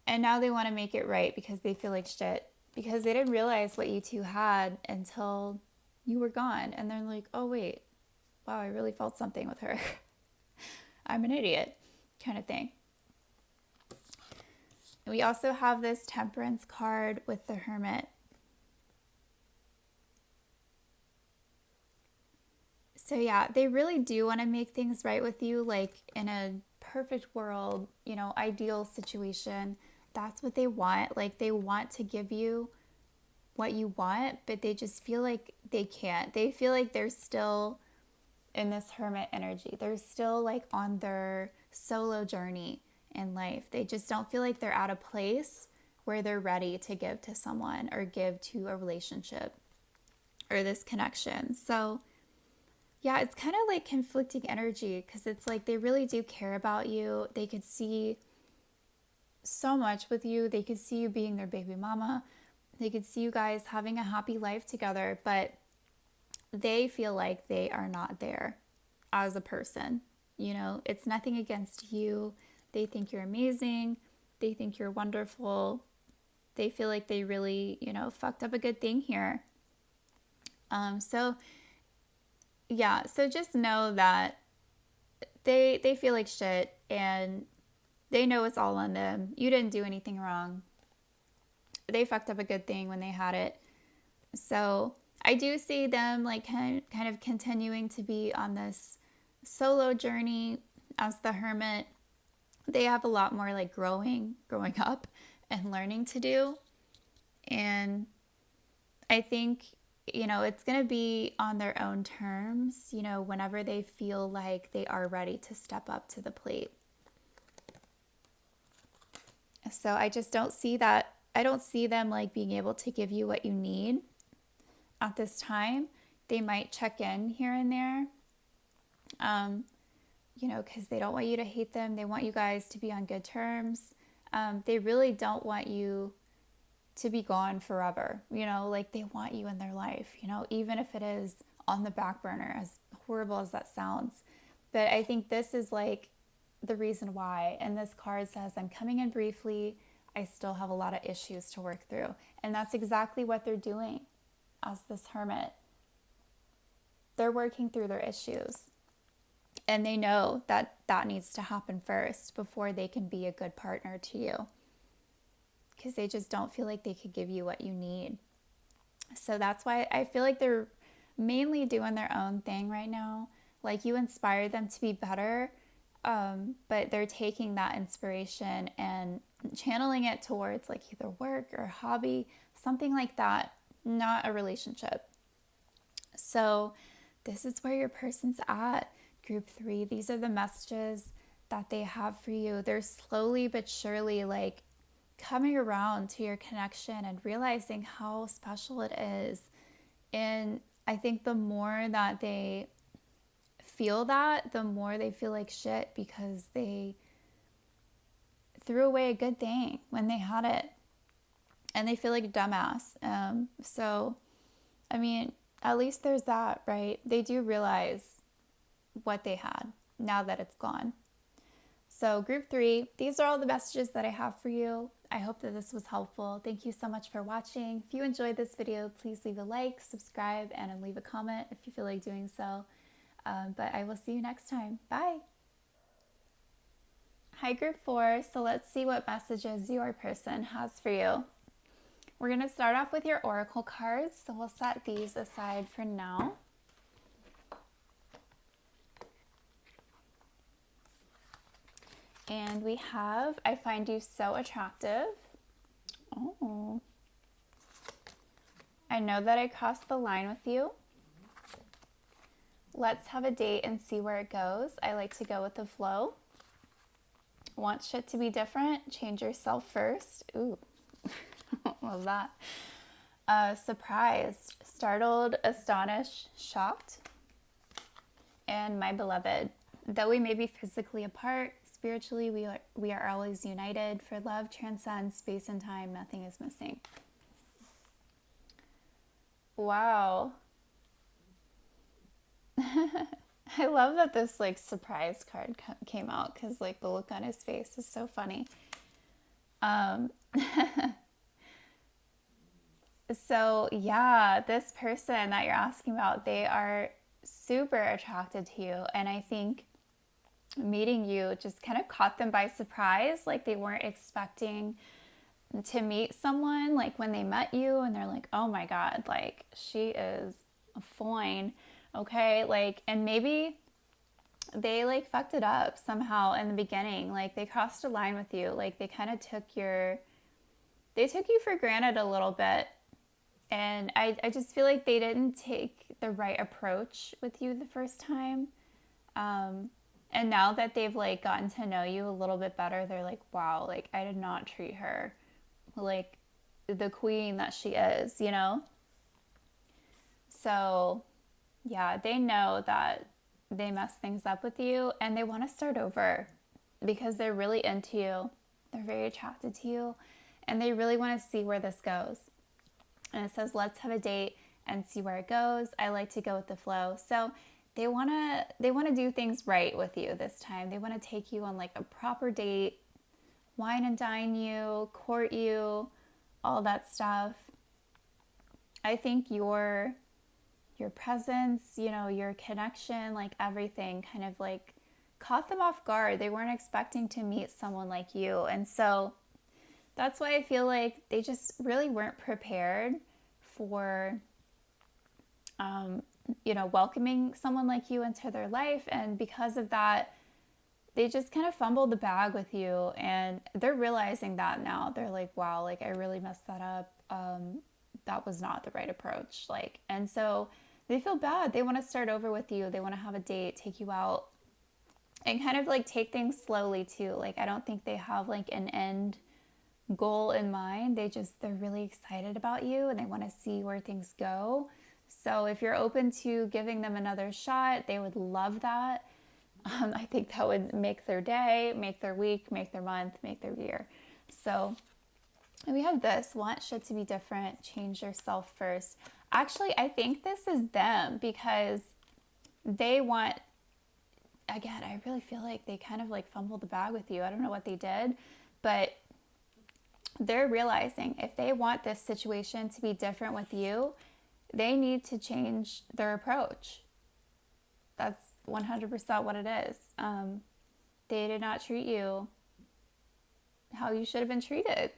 And now they want to make it right because they feel like shit. Because they didn't realize what you two had until you were gone. And they're like, oh, wait, wow, I really felt something with her. I'm an idiot kind of thing. We also have this temperance card with the hermit. So yeah, they really do want to make things right with you, like in a perfect world, ideal situation. That's what they want. Like they want to give you what you want, but they just feel like they can't. They feel like they're still in this hermit energy. They're still like on their solo journey in life. They just don't feel like they're at a place where they're ready to give to someone or give to a relationship or this connection. So, yeah, it's kind of like conflicting energy because it's like they really do care about you. They could see so much with you. They could see you being their baby mama. They could see you guys having a happy life together, but they feel like they are not there as a person. It's nothing against you. They think you're amazing. They think you're wonderful. They feel like they really, fucked up a good thing here. So yeah, so just know that they feel like shit and they know it's all on them. You didn't do anything wrong. They fucked up a good thing when they had it. So I do see them like kind of continuing to be on this solo journey as the hermit. They have a lot more like growing up and learning to do. And I think, it's going to be on their own terms, whenever they feel like they are ready to step up to the plate. So I just don't see that. I don't see them like being able to give you what you need at this time. They might check in here and there, because they don't want you to hate them. They want you guys to be on good terms. They really don't want you to be gone forever. Like they want you in their life, even if it is on the back burner, as horrible as that sounds. But I think this is like the reason why. And this card says, I'm coming in briefly. I still have a lot of issues to work through. And that's exactly what they're doing as this hermit. They're working through their issues. And they know that that needs to happen first before they can be a good partner to you. Because they just don't feel like they could give you what you need. So that's why I feel like they're mainly doing their own thing right now. Like you inspired them to be better, but they're taking that inspiration and channeling it towards like either work or hobby, something like that, not a relationship. So this is where your person's at. Group 3, these are the messages that they have for you. They're slowly but surely like coming around to your connection and realizing how special it is. And I think the more that they feel that, the more they feel like shit because they threw away a good thing when they had it. And they feel like a dumbass. So, I mean, at least there's that, right? They do realize what they had now that it's gone. So group 3, these are all the messages that I have for you. I hope that this was helpful. Thank you so much for watching. If you enjoyed this video, please leave a like, subscribe, and leave a comment if you feel like doing so. But I will see you next time. Bye. Hi, group 4. So let's see what messages your person has for you. We're going to start off with your oracle cards. So we'll set these aside for now. And we have, I find you so attractive. Oh. I know that I crossed the line with you. Let's have a date and see where it goes. I like to go with the flow. Want shit to be different? Change yourself first. Ooh, love that. Surprised, startled, astonished, shocked. And my beloved, though we may be physically apart, spiritually we are always united. For love transcends space and time. Nothing is missing. Wow. I love that this like surprise card came out, because like the look on his face is so funny. So yeah, this person that you're asking about, they are super attracted to you, and I think meeting you just kind of caught them by surprise. Like they weren't expecting to meet someone like when they met you, and they're like, oh my god, like she is fine. Okay, like, and maybe they like fucked it up somehow in the beginning. Like they crossed a line with you. Like they kind of took you for granted a little bit. And I just feel like they didn't take the right approach with you the first time. And now that they've like gotten to know you a little bit better, they're like, wow, like I did not treat her like the queen that she is, you know? So yeah, they know that they messed things up with you, and they want to start over because they're really into you. They're very attracted to you, and they really want to see where this goes. And it says, let's have a date and see where it goes. I like to go with the flow. So they want to do things right with you this time. They want to take you on like a proper date, wine and dine you, court you, all that stuff. I think your presence, you know, your connection, like everything kind of like caught them off guard. They weren't expecting to meet someone like you. And so that's why I feel like they just really weren't prepared for, you know, welcoming someone like you into their life. And because of that, they just kind of fumbled the bag with you. And they're realizing that now. They're like, wow, like I really messed that up. That was not the right approach. Like, and so they feel bad. They want to start over with you. They want to have a date, take you out, and kind of like take things slowly too. Like, I don't think they have like an end goal in mind. They're really excited about you, and they want to see where things go. So if you're open to giving them another shot, they would love that. I think that would make their day, make their week, make their month, make their year. So we have this, want shit to be different, change yourself first. Actually, I think this is them, because they want, again, I really feel like they kind of like fumbled the bag with you. I don't know what they did, but they're realizing if they want this situation to be different with you, they need to change their approach. That's 100% what it is. They did not treat you how you should have been treated,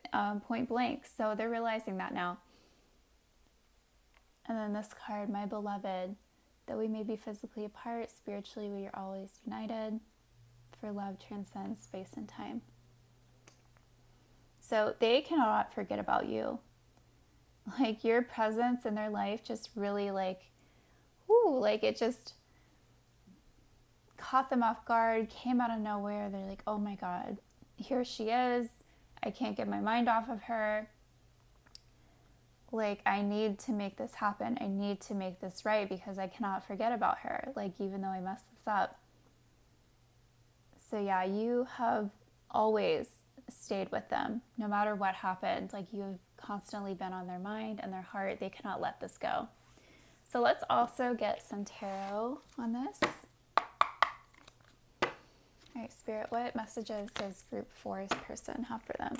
point blank. So they're realizing that now. And then this card, my beloved, though we may be physically apart, spiritually we are always united. For love transcends space and time. So they cannot forget about you. Like your presence in their life just really like, whoo, like it just caught them off guard, came out of nowhere. They're like, oh my God, here she is. I can't get my mind off of her. Like, I need to make this happen. I need to make this right, because I cannot forget about her. Like, even though I messed this up. So yeah, you have always stayed with them, no matter what happened. Like, you have constantly been on their mind and their heart. They cannot let this go. So let's also get some tarot on this. All right, Spirit, what messages does group 4's person have for them?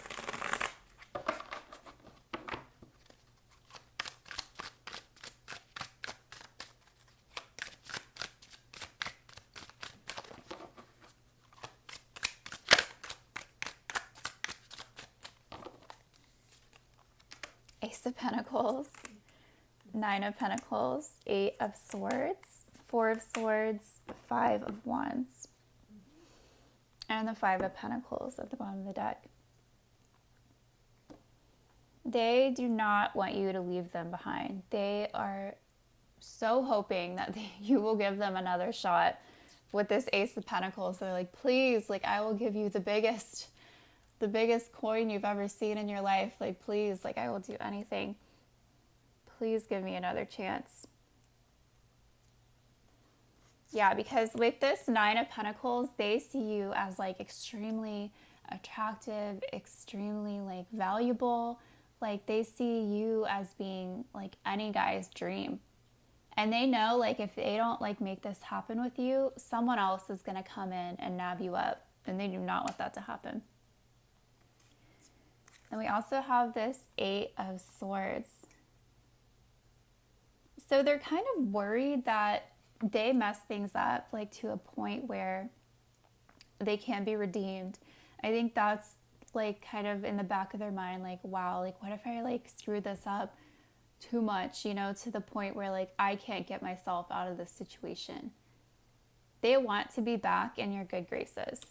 Ace of Pentacles, Nine of Pentacles, Eight of Swords, Four of Swords, Five of Wands, and the Five of Pentacles at the bottom of the deck. They do not want you to leave them behind. They are so hoping that you will give them another shot with this Ace of Pentacles. They're like, please, like, I will give you the biggest coin you've ever seen in your life. Like, please, like, I will do anything. Please give me another chance. Yeah, because with this Nine of Pentacles, they see you as like extremely attractive, extremely like valuable. Like, they see you as being like any guy's dream. And they know, like, if they don't like make this happen with you, someone else is going to come in and nab you up. And they do not want that to happen. And we also have this Eight of Swords. So they're kind of worried that they mess things up, like, to a point where they can be redeemed. I think that's like kind of in the back of their mind, like, wow, like, what if I like screw this up too much, you know, to the point where like I can't get myself out of this situation. They want to be back in your good graces.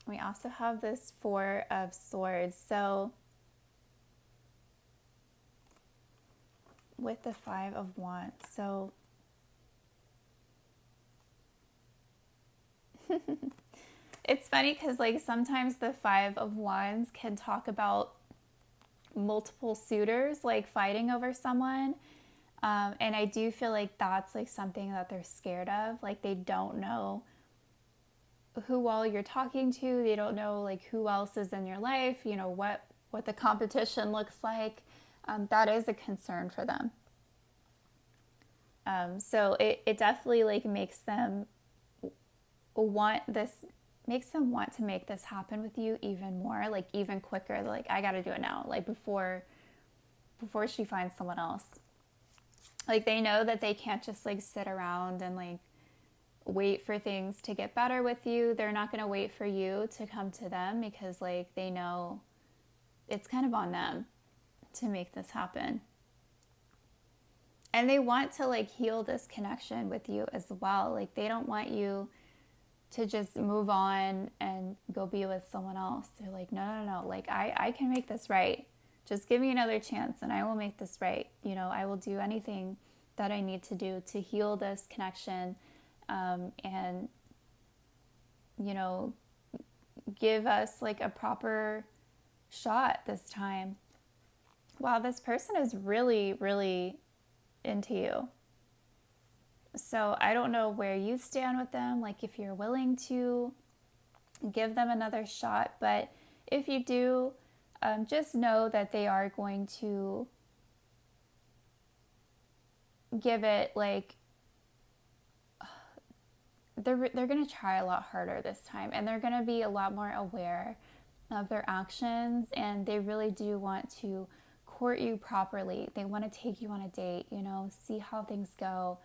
We also have this Four of Swords. So with the Five of Wands, so it's funny because like sometimes the Five of Wands can talk about multiple suitors like fighting over someone, and I do feel like that's like something that they're scared of. Like, they don't know who all you're talking to. They don't know like who else is in your life, you know, what the competition looks like. That is a concern for them. So it definitely like makes them want to make this happen with you even more, like even quicker. They're like, I got to do it now, like before she finds someone else. Like, they know that they can't just like sit around and like wait for things to get better with you. They're not going to wait for you to come to them, because like they know it's kind of on them to make this happen. And they want to like heal this connection with you as well. Like, they don't want you to just move on and go be with someone else. They're like, no. Like, I can make this right. Just give me another chance and I will make this right. You know, I will do anything that I need to do to heal this connection, and, you know, give us like a proper shot this time. Wow, this person is really, really into you. So I don't know where you stand with them, like if you're willing to give them another shot, but if you do, just know that they are going to give it like, they're going to try a lot harder this time, and they're going to be a lot more aware of their actions, and they really do want to court you properly. They want to take you on a date, you know, see how things go.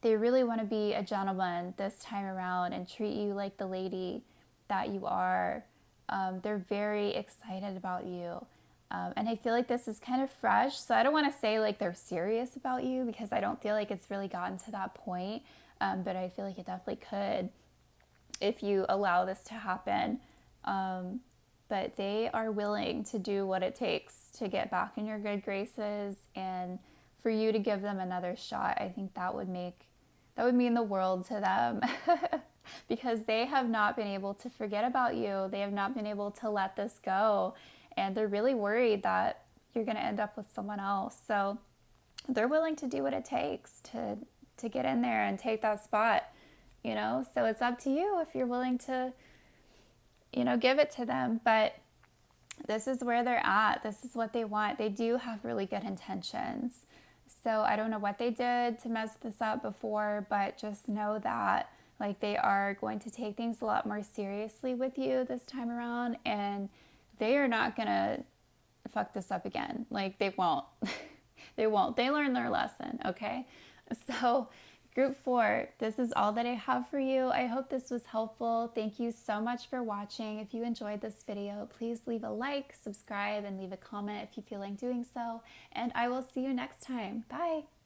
They really want to be a gentleman this time around and treat you like the lady that you are. They're very excited about you. And I feel like this is kind of fresh. So I don't want to say like they're serious about you, because I don't feel like it's really gotten to that point. But I feel like it definitely could if you allow this to happen. But they are willing to do what it takes to get back in your good graces, and for you to give them another shot. I think that would mean the world to them, because they have not been able to forget about you. They have not been able to let this go, and they're really worried that you're going to end up with someone else. So they're willing to do what it takes to get in there and take that spot, you know. So it's up to you if you're willing to, you know, give it to them. But this is where they're at. This is what they want. They do have really good intentions. So I don't know what they did to mess this up before, but just know that like they are going to take things a lot more seriously with you this time around, and they are not gonna fuck this up again. Like they won't. They won't. They learned their lesson, okay? So Group 4, this is all that I have for you. I hope this was helpful. Thank you so much for watching. If you enjoyed this video, please leave a like, subscribe, and leave a comment if you feel like doing so. And I will see you next time. Bye.